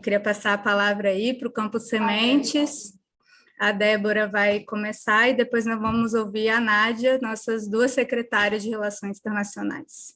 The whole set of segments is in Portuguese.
queria passar a palavra aí para o Campo Sementes. A Débora vai começar e depois nós vamos ouvir a Nádia, nossas duas secretárias de Relações Internacionais.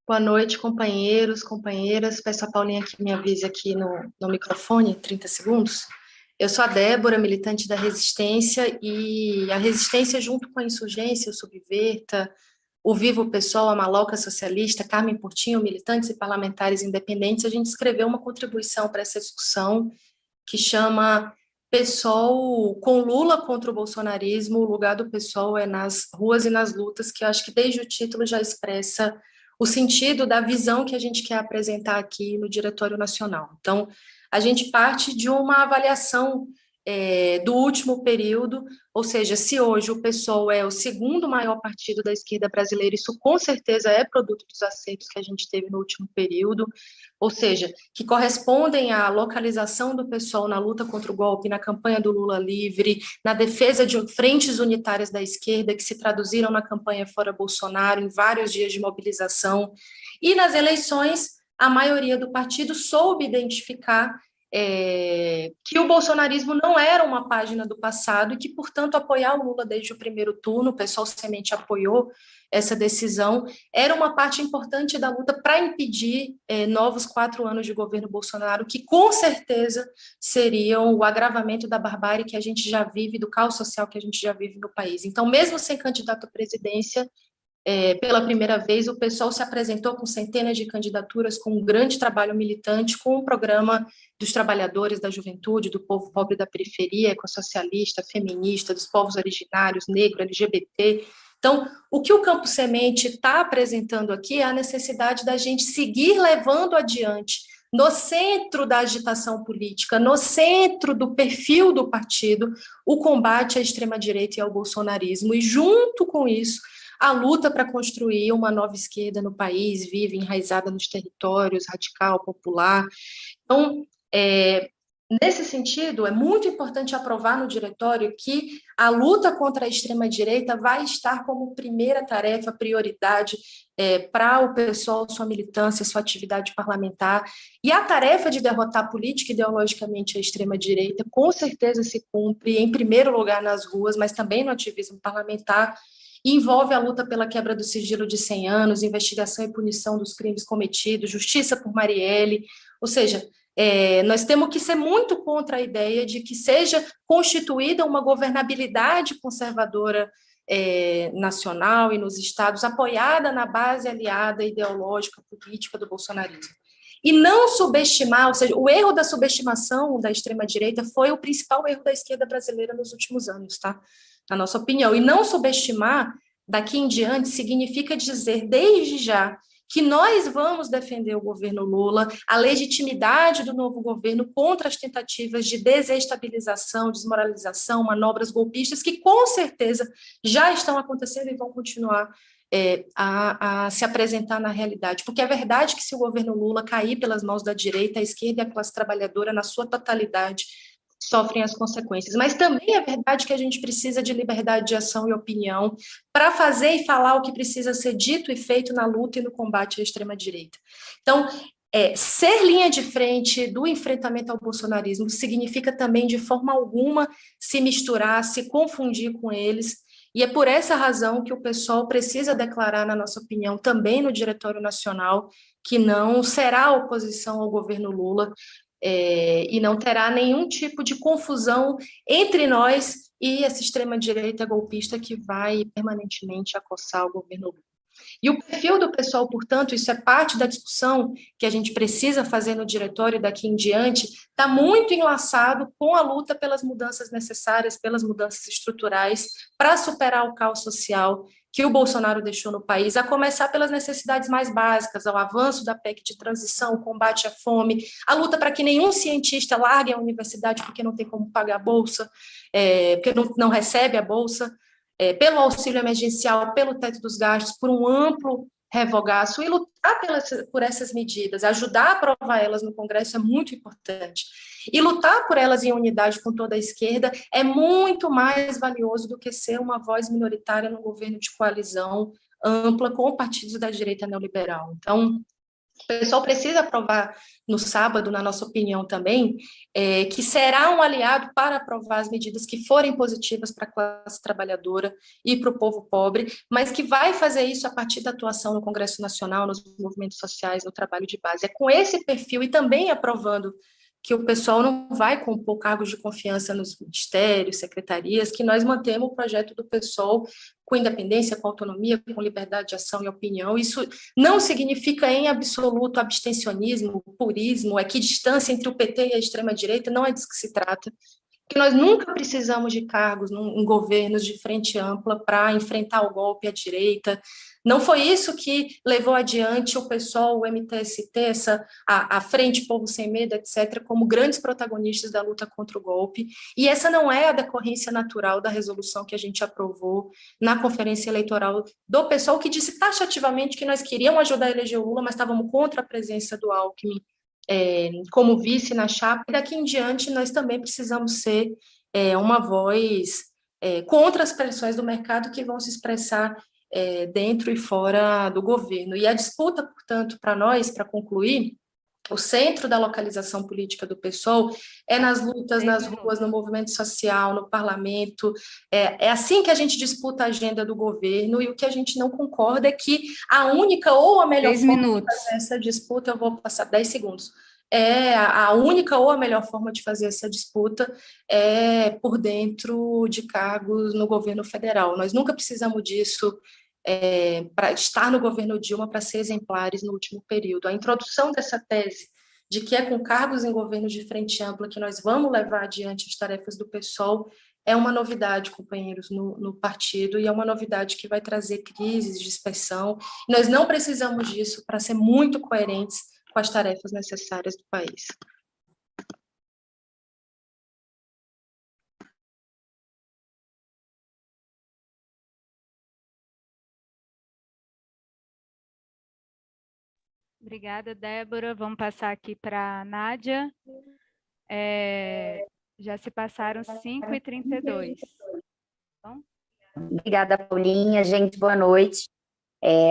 Boa noite, companheiros, companheiras. Peço a Paulinha que me avise aqui no microfone, 30 segundos. Eu sou a Débora, militante da Resistência, e a Resistência, junto com a Insurgência, o Subverta, o Vivo Pessoal, a Maloca Socialista, Carmen Portinho, militantes e parlamentares independentes, a gente escreveu uma contribuição para essa discussão que chama PSOL com Lula contra o bolsonarismo, o lugar do PSOL é nas ruas e nas lutas, que eu acho que desde o título já expressa o sentido da visão que a gente quer apresentar aqui no Diretório Nacional. Então, a gente parte de uma avaliação do último período, ou seja, se hoje o PSOL é o segundo maior partido da esquerda brasileira, isso com certeza é produto dos acertos que a gente teve no último período, ou seja, que correspondem à localização do PSOL na luta contra o golpe, na campanha do Lula livre, na defesa de frentes unitárias da esquerda, que se traduziram na campanha Fora Bolsonaro, em vários dias de mobilização, e nas eleições, a maioria do partido soube identificar que o bolsonarismo não era uma página do passado e que, portanto, apoiar o Lula desde o primeiro turno, o PSOL Semente apoiou essa decisão, era uma parte importante da luta para impedir novos 4 anos de governo Bolsonaro, que com certeza seriam o agravamento da barbárie que a gente já vive, do caos social que a gente já vive no país. Então, mesmo sem candidato à presidência, pela primeira vez, o PSOL se apresentou com centenas de candidaturas, com um grande trabalho militante, com o programa dos trabalhadores, da juventude, do povo pobre da periferia, ecossocialista, feminista, dos povos originários, negro, LGBT. Então, o que o Campo Semente está apresentando aqui é a necessidade da gente seguir levando adiante, no centro da agitação política, no centro do perfil do partido, o combate à extrema-direita e ao bolsonarismo, e junto com isso, a luta para construir uma nova esquerda no país, viva, enraizada nos territórios, radical, popular. Então, nesse sentido, é muito importante aprovar no diretório que a luta contra a extrema-direita vai estar como primeira tarefa, prioridade para o pessoal, sua militância, sua atividade parlamentar. E a tarefa de derrotar política e ideologicamente a extrema-direita, com certeza se cumpre, em primeiro lugar nas ruas, mas também no ativismo parlamentar, e envolve a luta pela quebra do sigilo de 100 anos, investigação e punição dos crimes cometidos, justiça por Marielle, ou seja, nós temos que ser muito contra a ideia de que seja constituída uma governabilidade conservadora nacional e nos estados, apoiada na base aliada ideológica, política do bolsonarismo. E não subestimar, ou seja, o erro da subestimação da extrema-direita foi o principal erro da esquerda brasileira nos últimos anos, tá? Na nossa opinião. E não subestimar, daqui em diante, significa dizer, desde já, que nós vamos defender o governo Lula, a legitimidade do novo governo contra as tentativas de desestabilização, desmoralização, manobras golpistas, que com certeza já estão acontecendo e vão continuar a se apresentar na realidade. Porque é verdade que se o governo Lula cair pelas mãos da direita, a esquerda e a classe trabalhadora, na sua totalidade, sofrem as consequências. Mas também é verdade que a gente precisa de liberdade de ação e opinião para fazer e falar o que precisa ser dito e feito na luta e no combate à extrema-direita. Então, ser linha de frente do enfrentamento ao bolsonarismo significa também, de forma alguma, se misturar, se confundir com eles, e é por essa razão que o PSOL precisa declarar, na nossa opinião, também no Diretório Nacional, que não será oposição ao governo Lula, e não terá nenhum tipo de confusão entre nós e essa extrema-direita golpista que vai permanentemente acossar o governo Lula. E o perfil do pessoal, portanto, isso é parte da discussão que a gente precisa fazer no diretório daqui em diante, está muito enlaçado com a luta pelas mudanças necessárias, pelas mudanças estruturais, para superar o caos social que o Bolsonaro deixou no país, a começar pelas necessidades mais básicas, ao avanço da PEC de transição, o combate à fome, a luta para que nenhum cientista largue a universidade porque não tem como pagar a bolsa, porque não recebe a bolsa, pelo auxílio emergencial, pelo teto dos gastos, por um amplo revogaço, e lutar por essas medidas, ajudar a aprovar elas no Congresso é muito importante. E lutar por elas em unidade com toda a esquerda é muito mais valioso do que ser uma voz minoritária no governo de coalizão ampla com partidos da direita neoliberal. Então, O pessoal precisa aprovar no sábado, na nossa opinião também, que será um aliado para aprovar as medidas que forem positivas para a classe trabalhadora e para o povo pobre, mas que vai fazer isso a partir da atuação no Congresso Nacional, nos movimentos sociais, no trabalho de base. É com esse perfil e também aprovando que o pessoal não vai compor cargos de confiança nos ministérios, secretarias, que nós mantemos o projeto do PSOL com independência, com autonomia, com liberdade de ação e opinião. Isso não significa em absoluto abstencionismo, purismo, equidistância entre o PT e a extrema-direita, não é disso que se trata, porque nós nunca precisamos de cargos em governos de frente ampla para enfrentar o golpe à direita. Não foi isso que levou adiante o PSOL, o MTST, a Frente Povo Sem Medo, etc., como grandes protagonistas da luta contra o golpe. E essa não é a decorrência natural da resolução que a gente aprovou na conferência eleitoral do PSOL, que disse taxativamente que nós queríamos ajudar a eleger o Lula, mas estávamos contra a presença do Alckmin como vice na chapa, e daqui em diante nós também precisamos ser uma voz contra as pressões do mercado que vão se expressar dentro e fora do governo. E a disputa, portanto, para nós, para concluir, o centro da localização política do PSOL é nas lutas, nas ruas, no movimento social, no parlamento. É assim que a gente disputa a agenda do governo, e o que a gente não concorda é que a única ou a melhor forma de fazer essa disputa, eu vou passar 10 segundos, a única ou a melhor forma de fazer essa disputa é por dentro de cargos no governo federal. Nós nunca precisamos disso para estar no governo Dilma, para ser exemplares no último período. A introdução dessa tese de que é com cargos em governos de frente ampla que nós vamos levar adiante as tarefas do PSOL é uma novidade, companheiros, no partido, e é uma novidade que vai trazer crises, dispersão. Nós não precisamos disso para ser muito coerentes com as tarefas necessárias do país. Obrigada, Débora. Vamos passar aqui para a Nádia. Já se passaram 5h32. Bom? Obrigada, Paulinha. Gente, boa noite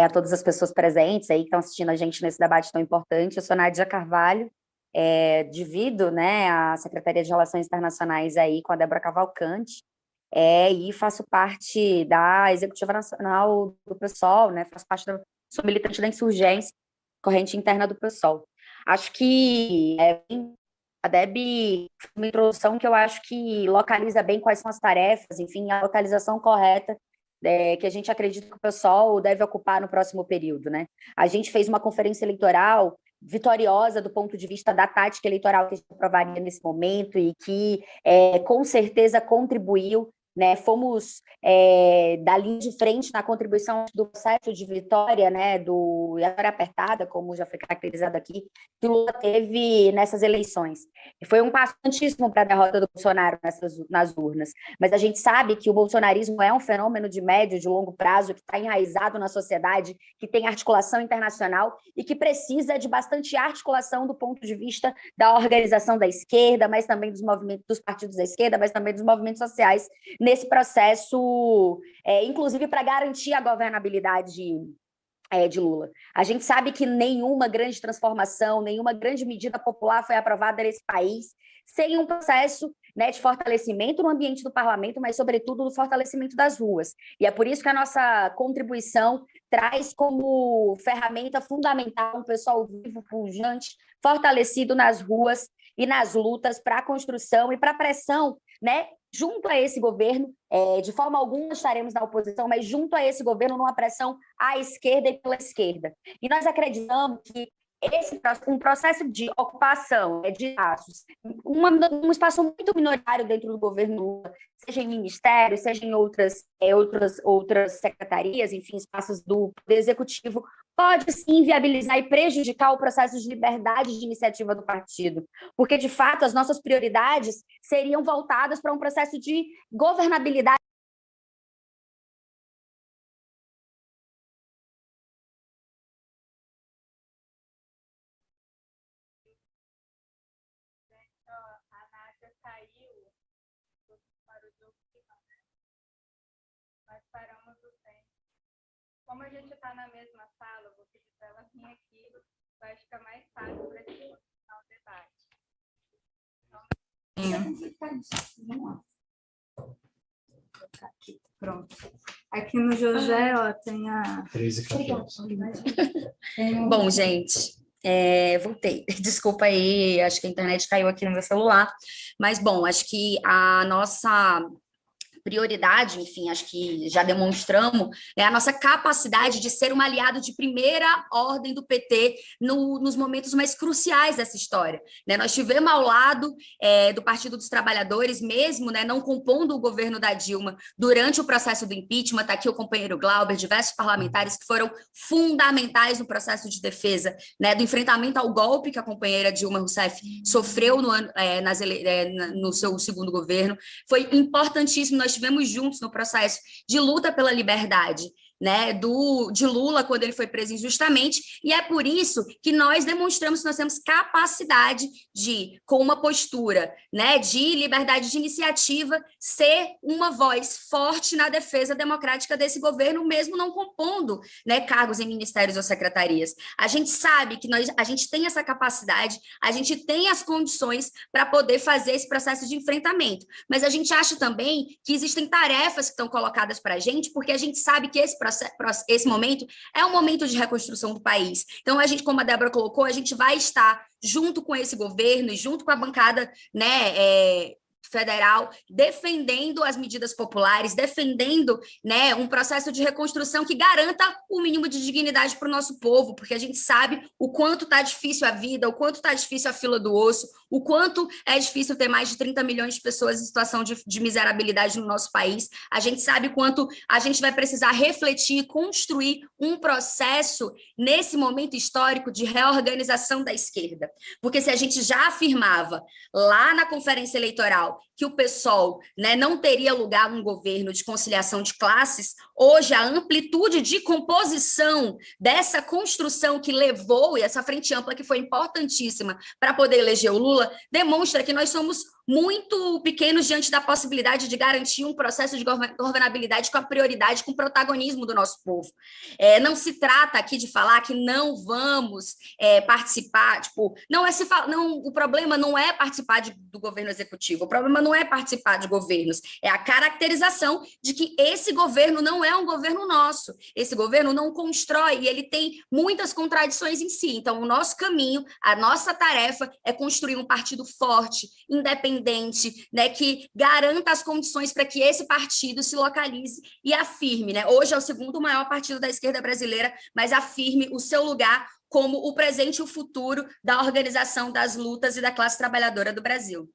a todas as pessoas presentes aí que estão assistindo a gente nesse debate tão importante. Eu sou Nádia Carvalho, divido, né, a Secretaria de Relações Internacionais aí com a Débora Cavalcante, e faço parte da Executiva Nacional do PSOL, né, sou militante da insurgência, corrente interna do PSOL. Acho que a Deb fez uma introdução que eu acho que localiza bem quais são as tarefas, enfim, a localização correta que a gente acredita que o PSOL deve ocupar no próximo período, né? A gente fez uma conferência eleitoral vitoriosa do ponto de vista da tática eleitoral que a gente aprovaria nesse momento e que, com certeza, contribuiu, né? Fomos da linha de frente na contribuição do processo de vitória, né? E a vitória apertada, como já foi caracterizado aqui, que o Lula teve nessas eleições. E foi um passo importantíssimo para a derrota do Bolsonaro nas urnas. Mas a gente sabe que o bolsonarismo é um fenômeno de médio, de longo prazo, que está enraizado na sociedade, que tem articulação internacional e que precisa de bastante articulação do ponto de vista da organização da esquerda, mas também dos partidos da esquerda, mas também dos movimentos sociais, nesse processo, inclusive para garantir a governabilidade de Lula. A gente sabe que nenhuma grande transformação, nenhuma grande medida popular foi aprovada nesse país sem um processo, né, de fortalecimento no ambiente do parlamento, mas, sobretudo, do fortalecimento das ruas. E é por isso que a nossa contribuição traz como ferramenta fundamental um pessoal vivo, pujante, fortalecido nas ruas e nas lutas para a construção e para a pressão, né, junto a esse governo, de forma alguma estaremos na oposição, mas junto a esse governo, numa pressão à esquerda e pela esquerda. E nós acreditamos que um processo de ocupação de espaços, um espaço muito minoritário dentro do governo Lula, seja em ministérios, seja em outras secretarias, enfim, espaços do Poder Executivo, pode sim viabilizar e prejudicar o processo de liberdade de iniciativa do partido, porque, de fato, as nossas prioridades seriam voltadas para um processo de governabilidade. A Nádia caiu para o jogo final, né? Nós paramos o tempo. Como a gente está na mesma sala, eu vou pedir para ela vir aqui vai ficar mais fácil para a gente continuar o debate. Pronto. Aqui no José, ó, tem a... 13 e 14. Bom, gente, voltei. Desculpa aí, acho que a internet caiu aqui no meu celular. Mas, bom, acho que a nossa prioridade, enfim, acho que já demonstramos, é a nossa capacidade de ser um aliado de primeira ordem do PT nos momentos mais cruciais dessa história. Né? Nós tivemos ao lado do Partido dos Trabalhadores, mesmo, né, não compondo o governo da Dilma durante o processo do impeachment, está aqui o companheiro Glauber, diversos parlamentares que foram fundamentais no processo de defesa, né, do enfrentamento ao golpe que a companheira Dilma Rousseff sofreu no seu segundo governo. Foi importantíssimo, nós estivemos juntos no processo de luta pela liberdade, né, de Lula, quando ele foi preso injustamente, e é por isso que nós demonstramos que nós temos capacidade de, com uma postura, né, de liberdade de iniciativa, ser uma voz forte na defesa democrática desse governo, mesmo não compondo, né, cargos em ministérios ou secretarias. A gente sabe que a gente tem essa capacidade, a gente tem as condições para poder fazer esse processo de enfrentamento, mas a gente acha também que existem tarefas que estão colocadas para a gente, porque a gente sabe que esse momento é um momento de reconstrução do país. Então, a gente, como a Débora colocou, a gente vai estar junto com esse governo e junto com a bancada, né, federal, defendendo as medidas populares, defendendo, né, um processo de reconstrução que garanta o mínimo de dignidade para o nosso povo, porque a gente sabe o quanto está difícil a vida, o quanto está difícil a fila do osso, o quanto é difícil ter mais de 30 milhões de pessoas em situação de miserabilidade no nosso país. A gente sabe quanto a gente vai precisar refletir e construir um processo nesse momento histórico de reorganização da esquerda. Porque se a gente já afirmava lá na conferência eleitoral que o PSOL, né, não teria lugar num governo de conciliação de classes, hoje a amplitude de composição dessa construção que levou, e essa frente ampla que foi importantíssima para poder eleger o Lula, demonstra que nós somos muito pequenos diante da possibilidade de garantir um processo de governabilidade com a prioridade, com o protagonismo do nosso povo. Não se trata aqui de falar que não vamos participar, tipo, o problema não é participar do governo executivo, o problema não é participar de governos, é a caracterização de que esse governo não é um governo nosso, esse governo não constrói e ele tem muitas contradições em si. Então, o nosso caminho, a nossa tarefa é construir um partido forte, independente, né, que garanta as condições para que esse partido se localize e afirme, né? Hoje é o segundo maior partido da esquerda brasileira, mas afirme o seu lugar como o presente e o futuro da organização das lutas e da classe trabalhadora do Brasil.